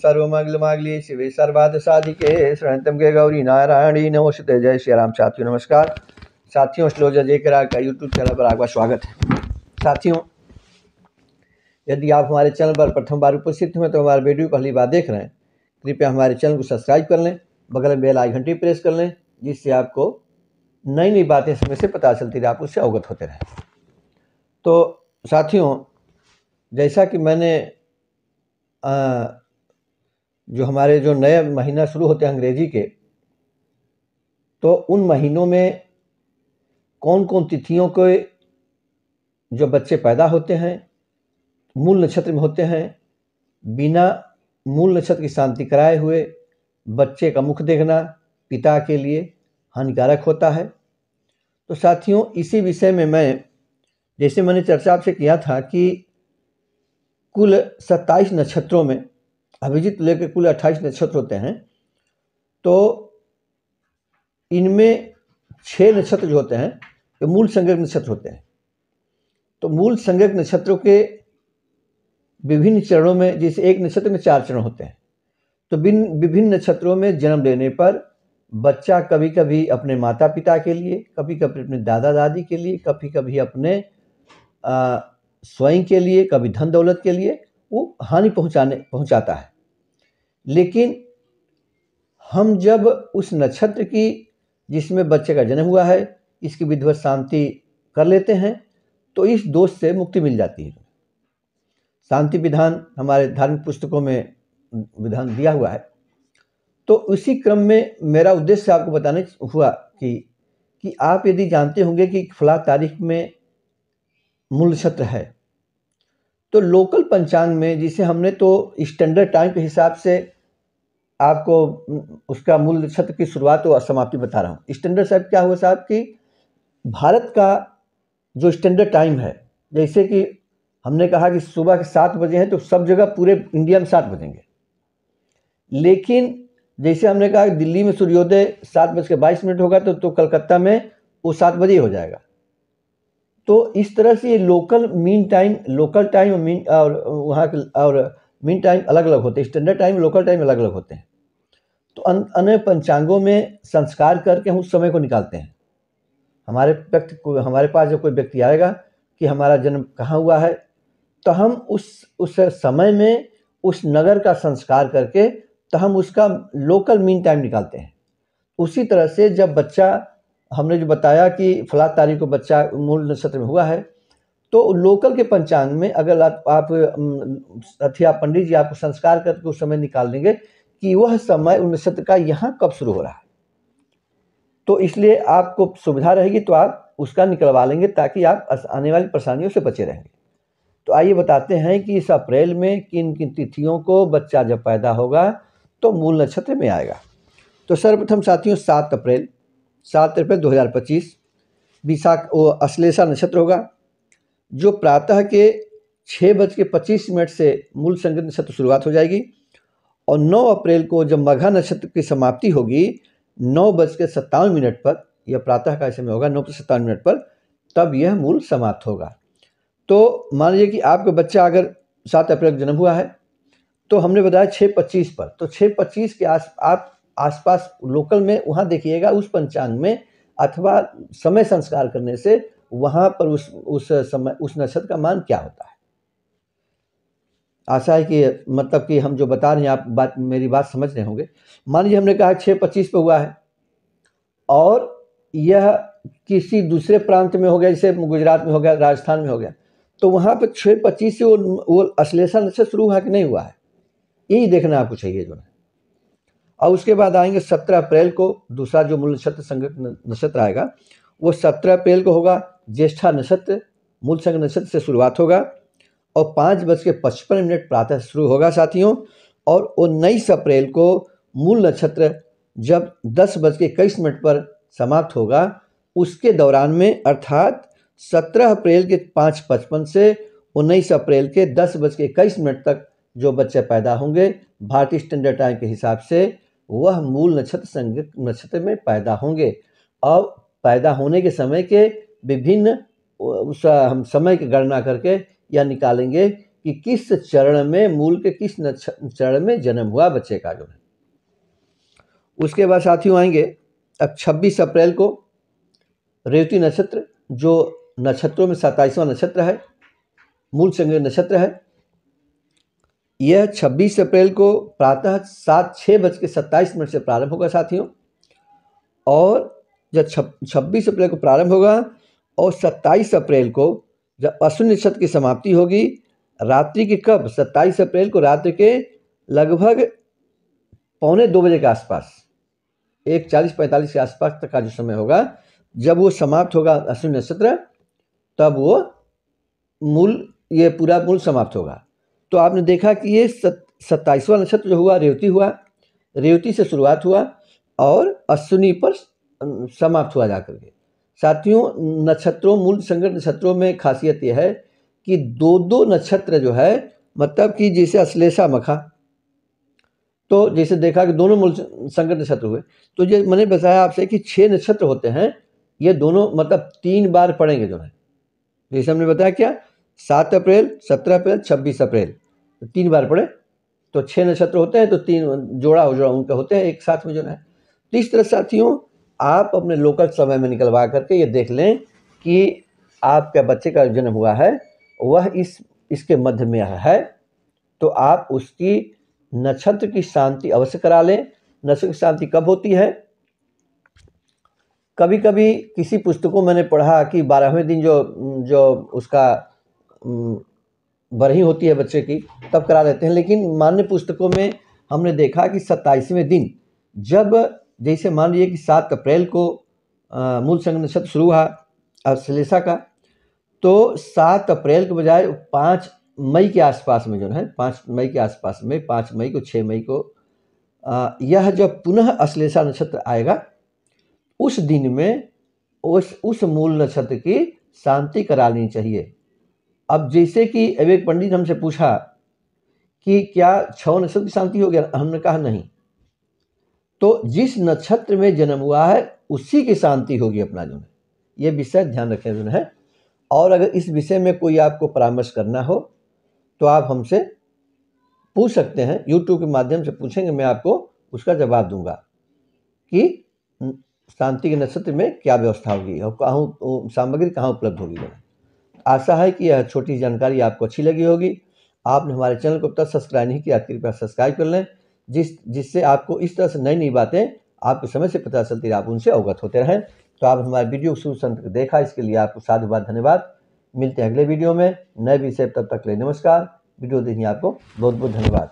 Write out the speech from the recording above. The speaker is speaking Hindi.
सर्वमंगलमांगल्ये शिवे सर्वार्थसाधिके शरणत्वं के गौरी नारायणी नमोस्तुते। जय श्री राम। साथियों नमस्कार। साथियों एस्ट्रोलॉजर जेके का यूट्यूब चैनल पर आपका स्वागत है। साथियों, यदि आप हमारे चैनल पर प्रथम बार उपस्थित हुए तो हमारे वीडियो पहली बार देख रहे हैं, कृपया हमारे चैनल को सब्सक्राइब कर लें, बगल में बेल आइकन प्रेस कर लें, जिससे आपको नई नई बातें समय से पता चलती रहे, आप उससे अवगत होते रहें। तो साथियों, जैसा कि मैंने जो हमारे जो नए महीना शुरू होते हैं अंग्रेजी के, तो उन महीनों में कौन कौन तिथियों के जो बच्चे पैदा होते हैं मूल नक्षत्र में होते हैं, बिना मूल नक्षत्र की शांति कराए हुए बच्चे का मुख देखना पिता के लिए हानिकारक होता है। तो साथियों, इसी विषय में मैं, जैसे मैंने चर्चा आपसे किया था कि कुल 27 नक्षत्रों में अभिजीत लेकर कुल 28 नक्षत्र होते हैं, तो इनमें 6 नक्षत्र जो होते हैं ये मूल संज्ञक नक्षत्र होते हैं। तो मूल संज्ञक नक्षत्रों के विभिन्न चरणों में, जैसे एक नक्षत्र में 4 चरण होते हैं, तो विभिन्न नक्षत्रों में जन्म लेने पर बच्चा कभी कभी अपने माता पिता के लिए, कभी कभी अपने दादा दादी के लिए, कभी कभी अपने स्वयं के लिए, कभी धन दौलत के लिए वो हानि पहुंचाता है। लेकिन हम जब उस नक्षत्र की जिसमें बच्चे का जन्म हुआ है इसकी विधिवत शांति कर लेते हैं तो इस दोष से मुक्ति मिल जाती है। शांति विधान हमारे धार्मिक पुस्तकों में विधान दिया हुआ है। तो उसी क्रम में मेरा उद्देश्य आपको बताने हुआ कि आप यदि जानते होंगे कि फला तारीख में मूल नक्षत्र है, तो लोकल पंचांग में, जिसे हमने तो स्टैंडर्ड टाइम के हिसाब से आपको उसका मूल नक्षत्र की शुरुआत और समाप्ति बता रहा हूँ। स्टैंडर्ड साहब क्या हुआ साहब कि भारत का जो स्टैंडर्ड टाइम है, जैसे कि हमने कहा कि सुबह के 7 बजे हैं तो सब जगह पूरे इंडिया में 7 बजेंगे। लेकिन जैसे हमने कहा कि दिल्ली में सूर्योदय 7:22 होगा तो कलकत्ता में वो 7 बजे हो जाएगा। तो इस तरह से ये लोकल टाइम और वहाँ के और मीन टाइम अलग अलग होते हैं। स्टैंडर्ड टाइम, लोकल टाइम अलग अलग होते हैं। तो अन्य पंचांगों में संस्कार करके हम उस समय को निकालते हैं। हमारे पास जो कोई व्यक्ति आएगा कि हमारा जन्म कहाँ हुआ है, तो हम उस समय में उस नगर का संस्कार करके तो हम उसका लोकल मीन टाइम निकालते हैं। उसी तरह से जब बच्चा, हमने जो बताया कि फला तारीख को बच्चा मूल नक्षत्र में हुआ है, तो लोकल के पंचांग में अगर आप पंडित जी आपको संस्कार करके उस समय निकाल देंगे कि वह समय उन नक्षत्र का यहाँ कब शुरू हो रहा है, तो इसलिए आपको सुविधा रहेगी तो आप उसका निकलवा लेंगे ताकि आप आने वाली परेशानियों से बचे रहेंगे। तो आइए बताते हैं कि इस अप्रैल में किन किन तिथियों को बच्चा जब पैदा होगा तो मूल नक्षत्र में आएगा। तो सर्वप्रथम साथियों 7 अप्रैल 2025 अश्लेषा नक्षत्र होगा, जो प्रातः के 6:25 से मूल संज्ञक नक्षत्र शुरुआत हो जाएगी। और 9 अप्रैल को जब मघा नक्षत्र की समाप्ति होगी 9:57 पर, यह प्रातः का समय होगा 9:57 पर, तब यह मूल समाप्त होगा। तो मान लीजिए कि आपका बच्चा अगर 7 अप्रैल को जन्म हुआ है तो हमने बताया 6:25 पर, तो 6:25 के आप आसपास लोकल में वहाँ देखिएगा उस पंचांग में, अथवा समय संस्कार करने से वहाँ पर उस समय उस नक्षत्र का मान क्या होता है। आशा है कि मतलब कि हम जो बता रहे हैं आप मेरी बात समझ रहे होंगे। मान लीजिए हमने कहा 6:25 पे हुआ है और यह किसी दूसरे प्रांत में हो गया, जैसे गुजरात में हो गया, राजस्थान में हो गया, तो वहाँ पर 6:25 से वो अश्लेषा नक्षत्र शुरू हुआ कि नहीं हुआ है, यही देखना आपको चाहिए जो है। और उसके बाद आएंगे 17 अप्रैल को दूसरा जो मूल नक्षत्र संज्ञक नक्षत्र आएगा वो 17 अप्रैल को होगा। ज्येष्ठा नक्षत्र मूल संज्ञक नक्षत्र से शुरुआत होगा और 5:55 प्रातः शुरू होगा साथियों। और 19 अप्रैल को मूल नक्षत्र जब 10:21 पर समाप्त होगा, उसके दौरान में अर्थात 17 अप्रैल के 5:55 से 19 अप्रैल के 10:21 तक जो बच्चे पैदा होंगे भारतीय स्टैंडर्ड टाइम के हिसाब से वह मूल नक्षत्र संज्ञक नक्षत्र में पैदा होंगे। और पैदा होने के समय के विभिन्न हम समय की गणना करके यह निकालेंगे कि किस चरण में, मूल के किस चरण में जन्म हुआ बच्चे का जो है। उसके बाद साथियों आएंगे अब 26 अप्रैल को रेवती नक्षत्र, जो नक्षत्रों में 27वां नक्षत्र है, मूल संग्रह नक्षत्र है। यह 26 अप्रैल को प्रातः 6:27 से प्रारंभ होगा साथियों, और जब 26 अप्रैल को प्रारंभ होगा और 27 अप्रैल को जब अश्विनी नक्षत्र की समाप्ति होगी, रात्रि के कब, 27 अप्रैल को रात्रि के लगभग 1:45 बजे के आसपास, 1:40-45 के आसपास तक का जो समय होगा, जब वो समाप्त होगा अश्विनी नक्षत्र, तब वो ये पूरा मूल समाप्त होगा। तो आपने देखा कि ये 27वां नक्षत्र जो हुआ रेवती हुआ, रेवती से शुरुआत हुआ और अश्विनी पर समाप्त हुआ जाकर के। साथियों नक्षत्रों, मूल संग्रह नक्षत्रों में खासियत यह है कि दो नक्षत्र जो है, मतलब कि जैसे अश्लेषा मखा, तो जैसे देखा कि दोनों मूल संग्रह नक्षत्र हुए, तो ये मैंने बताया आपसे कि 6 नक्षत्र होते हैं, ये दोनों मतलब 3 बार पड़ेंगे जो है। जैसे हमने बताया क्या, 7 अप्रैल, 17 अप्रैल, 26 अप्रैल, 3 बार पड़े, तो 6 नक्षत्र होते हैं, तो 3 जोड़ा उनके होते हैं एक साथ में जो है। तो इस तरह साथियों आप अपने लोकल समय में निकलवा करके ये देख लें कि आपके बच्चे का जन्म हुआ है वह इसके मध्य में है, तो आप उसकी नक्षत्र की शांति अवश्य करा लें। नक्षत्र की शांति कब होती है, कभी कभी किसी पुस्तकों मैंने पढ़ा कि 12वें दिन जो उसका बरही होती है बच्चे की, तब करा देते हैं, लेकिन मान्य पुस्तकों में हमने देखा कि 27वें दिन, जब जैसे मान लीजिए कि 7 अप्रैल को मूल संग्रह नक्षत्र शुरू हुआ अश्लेषा का, तो 7 अप्रैल के बजाय 5 मई के आसपास में जो है, 5 मई के आसपास में, 5 मई को, 6 मई को यह जब पुनः अश्लेषा नक्षत्र आएगा, उस दिन में उस मूल नक्षत्र की शांति करा लेनी चाहिए। अब जैसे कि एक पंडित हमसे पूछा कि क्या 6 नक्षत्र की शांति हो गया, हमने कहा नहीं, तो जिस नक्षत्र में जन्म हुआ है उसी की शांति होगी अपना जो है। ये विषय ध्यान रखें जो है। और अगर इस विषय में कोई आपको परामर्श करना हो तो आप हमसे पूछ सकते हैं, यूट्यूब के माध्यम से पूछेंगे, मैं आपको उसका जवाब दूंगा कि शांति के नक्षत्र में क्या व्यवस्था होगी और कहाँ सामग्री कहाँ उपलब्ध होगी। आशा है कि यह छोटी जानकारी आपको अच्छी लगी होगी। आपने हमारे चैनल को अब तक सब्सक्राइब नहीं किया, कृपया सब्सक्राइब कर लें, जिससे आपको इस तरह से नई नई बातें आपको समय से पता चलती है, आप उनसे अवगत होते रहें। तो आप हमारे वीडियो को शुरू से देखा, इसके लिए आपको साधुवाद, धन्यवाद। मिलते हैं अगले वीडियो में नए विषय, तब तक के लिए नमस्कार। वीडियो देखने आपको बहुत बहुत धन्यवाद।